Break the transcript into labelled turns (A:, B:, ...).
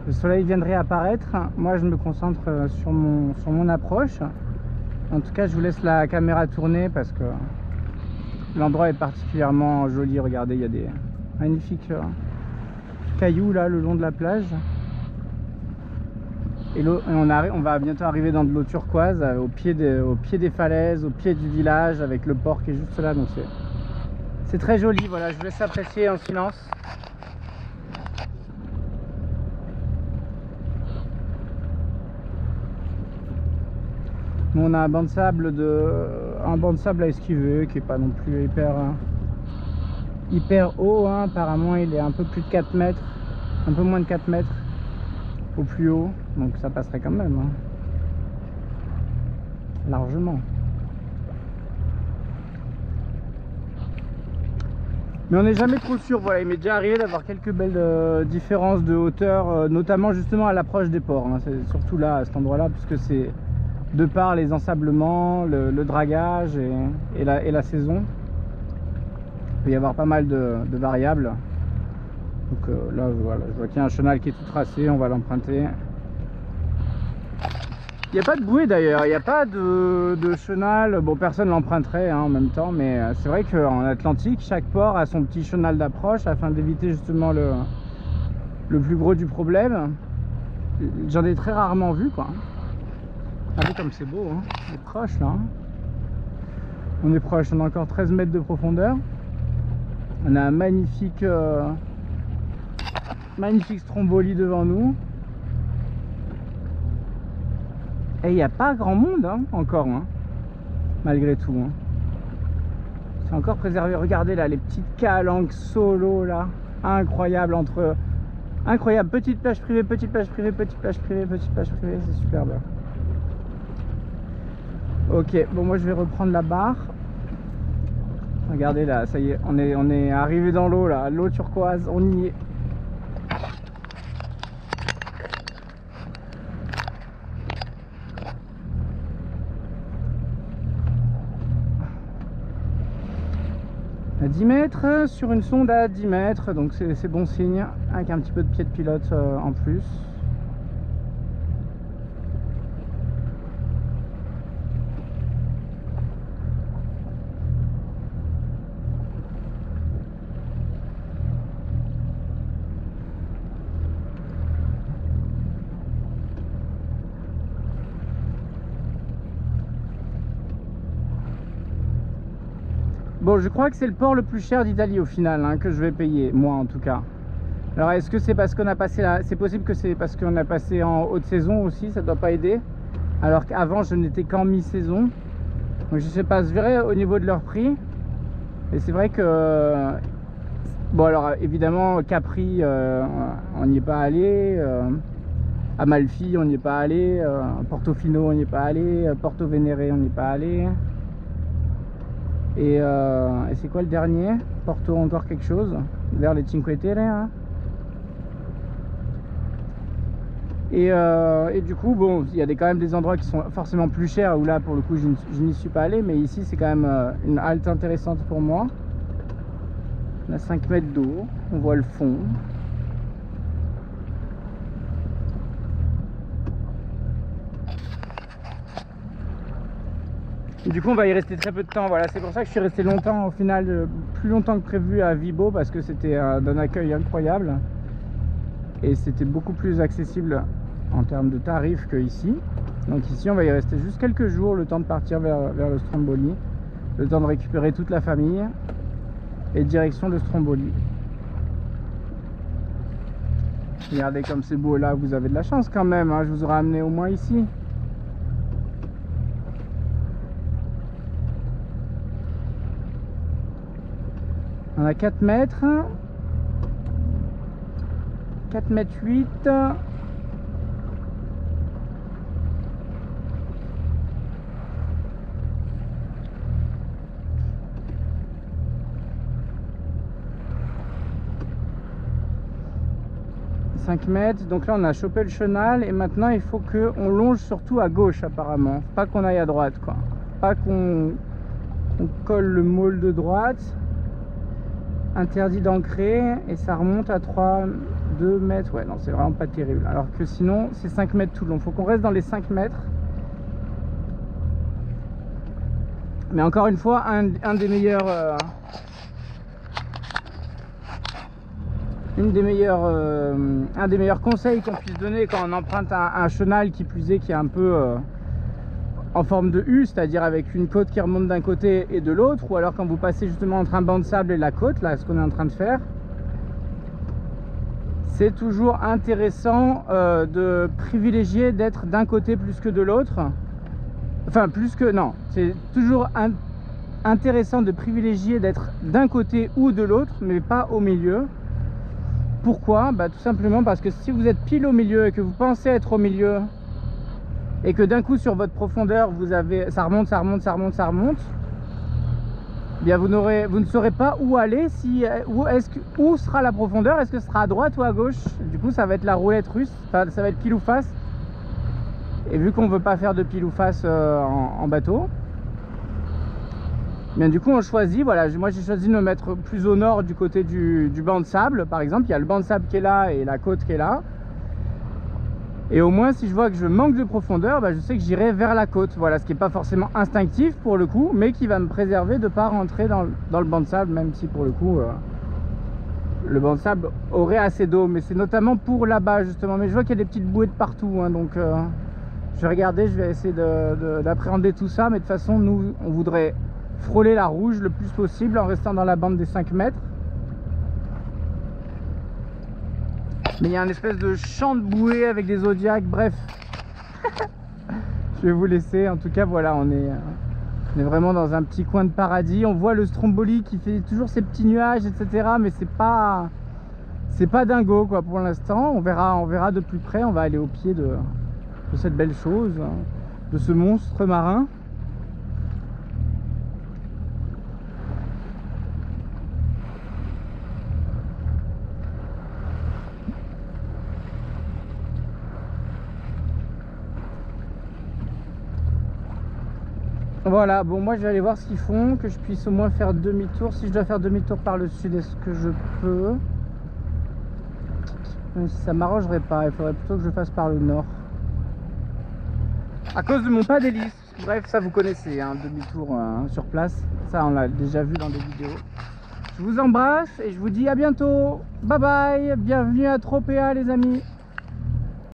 A: le soleil viendrait apparaître. Moi je me concentre sur mon approche. En tout cas je vous laisse la caméra tourner parce que l'endroit est particulièrement joli. Regardez, il y a des magnifiques cailloux là le long de la plage. Et on va bientôt arriver dans de l'eau turquoise, au pied des falaises, au pied du village, avec le port qui est juste là. Donc c'est très joli. Voilà, je vous laisse apprécier en silence. Nous, on a un banc de sable à esquiver qui est pas non plus hyper haut, hein. Apparemment il est un peu plus de 4 mètres, un peu moins de 4 mètres au plus haut, donc ça passerait quand même, hein. Largement. Mais on n'est jamais trop sûr. Voilà, il m'est déjà arrivé d'avoir quelques belles différences de hauteur, notamment justement à l'approche des ports, hein. C'est surtout là, à cet endroit là, puisque c'est de par les ensablements, le dragage et la saison. Il peut y avoir pas mal de variables. Donc là voilà, je vois qu'il y a un chenal qui est tout tracé, on va l'emprunter. Il n'y a pas de bouée d'ailleurs, il n'y a pas de chenal. Bon, personne l'emprunterait, hein, en même temps, mais c'est vrai qu'en Atlantique, chaque port a son petit chenal d'approche afin d'éviter justement le plus gros du problème. J'en ai très rarement vu, quoi. Regardez comme c'est beau, hein. On est proche là, hein. On est proche, on a encore 13 mètres de profondeur. On a un magnifique stromboli devant nous. Et il n'y a pas grand monde, hein, encore, hein, malgré tout, hein. C'est encore préservé. Regardez là, les petites calanques solo là. Incroyable incroyable. Petite plage privée, petite plage privée, petite plage privée, petite plage privée. C'est superbe. Ok, bon, moi je vais reprendre la barre. Regardez là, ça y est, on est arrivé dans l'eau là, l'eau turquoise, on y est. À 10 mètres, sur une sonde à 10 mètres, donc c'est bon signe, avec un petit peu de pied de pilote en plus. Bon, je crois que c'est le port le plus cher d'Italie au final, hein, que je vais payer, moi en tout cas. Alors est-ce que c'est parce qu'on a passé là, c'est possible que c'est parce qu'on a passé en haute saison aussi, ça doit pas aider. Alors qu'avant je n'étais qu'en mi-saison. Donc je sais pas, je verrai au niveau de leur prix. Et c'est vrai que... Bon alors évidemment Capri, on n'y est pas allé. Amalfi, on n'y est pas allé. Portofino, on n'y est pas allé. Porto Venere, on n'y est pas allé. Et c'est quoi le dernier? Porto encore quelque chose, vers les Cinque Terre, hein. Et du coup, bon, il y a quand même des endroits qui sont forcément plus chers, où là pour le coup je n'y suis pas allé, mais ici c'est quand même une halte intéressante pour moi. On a 5 mètres d'eau, on voit le fond. Et du coup on va y rester très peu de temps. Voilà, c'est pour ça que je suis resté longtemps, au final plus longtemps que prévu à Vibo, parce que c'était d'un accueil incroyable et c'était beaucoup plus accessible en termes de tarifs que ici. Donc ici on va y rester juste quelques jours, le temps de partir vers le Stromboli, le temps de récupérer toute la famille et direction le Stromboli. Regardez comme c'est beau là, vous avez de la chance quand même, hein, je vous aurais amené au moins ici. On a 4 mètres, 4 mètres 8. Mètres, donc là on a chopé le chenal et maintenant il faut qu'on longe surtout à gauche apparemment, pas qu'on aille à droite quoi, pas qu'on colle le môle de droite, interdit d'ancrer et ça remonte à 3 2 mètres, ouais non c'est vraiment pas terrible, alors que sinon c'est 5 mètres tout le long, faut qu'on reste dans les 5 mètres. Mais encore une fois, un des meilleurs conseils qu'on puisse donner quand on emprunte un chenal, qui plus est qui est un peu en forme de U, c'est-à-dire avec une côte qui remonte d'un côté et de l'autre, ou alors quand vous passez justement entre un banc de sable et la côte, là ce qu'on est en train de faire, c'est toujours intéressant de privilégier d'être d'un côté plus que de l'autre. Enfin plus que, non, c'est toujours intéressant de privilégier d'être d'un côté ou de l'autre, mais pas au milieu. Pourquoi? Bah tout simplement parce que si vous êtes pile au milieu et que vous pensez être au milieu, et que d'un coup sur votre profondeur vous avez, ça remonte, bien vous ne saurez pas où aller, où sera la profondeur, est-ce que ce sera à droite ou à gauche. Du coup ça va être la roulette russe, enfin, ça va être pile ou face. Et vu qu'on veut pas faire de pile ou face en bateau, bien du coup on choisit, voilà, moi j'ai choisi de me mettre plus au nord du côté du banc de sable par exemple. Il y a le banc de sable qui est là et la côte qui est là. Et au moins si je vois que je manque de profondeur, bah, je sais que j'irai vers la côte. Voilà, ce qui n'est pas forcément instinctif pour le coup, mais qui va me préserver de ne pas rentrer dans le banc de sable, même si pour le coup le banc de sable aurait assez d'eau. Mais c'est notamment pour là-bas justement. Mais je vois qu'il y a des petites bouées de partout, hein, donc je vais regarder, je vais essayer d'appréhender tout ça. Mais de toute façon, nous on voudrait frôler la rouge le plus possible en restant dans la bande des 5 mètres. Mais il y a une espèce de champ de bouée avec des zodiacs, bref. Je vais vous laisser, en tout cas voilà, on est vraiment dans un petit coin de paradis. On voit le Stromboli qui fait toujours ses petits nuages, etc. Mais c'est pas dingo quoi pour l'instant. On verra de plus près, on va aller au pied de cette belle chose, de ce monstre marin. Voilà, bon moi je vais aller voir ce qu'ils font, que je puisse au moins faire demi-tour. Si je dois faire demi-tour par le sud, est-ce que je peux? Même si ça m'arrangerait pas, il faudrait plutôt que je fasse par le nord. À cause de mon pas d'hélice. Bref, ça vous connaissez, hein, demi-tour sur place. Ça on l'a déjà vu dans des vidéos. Je vous embrasse et je vous dis à bientôt. Bye bye, bienvenue à Tropea les amis.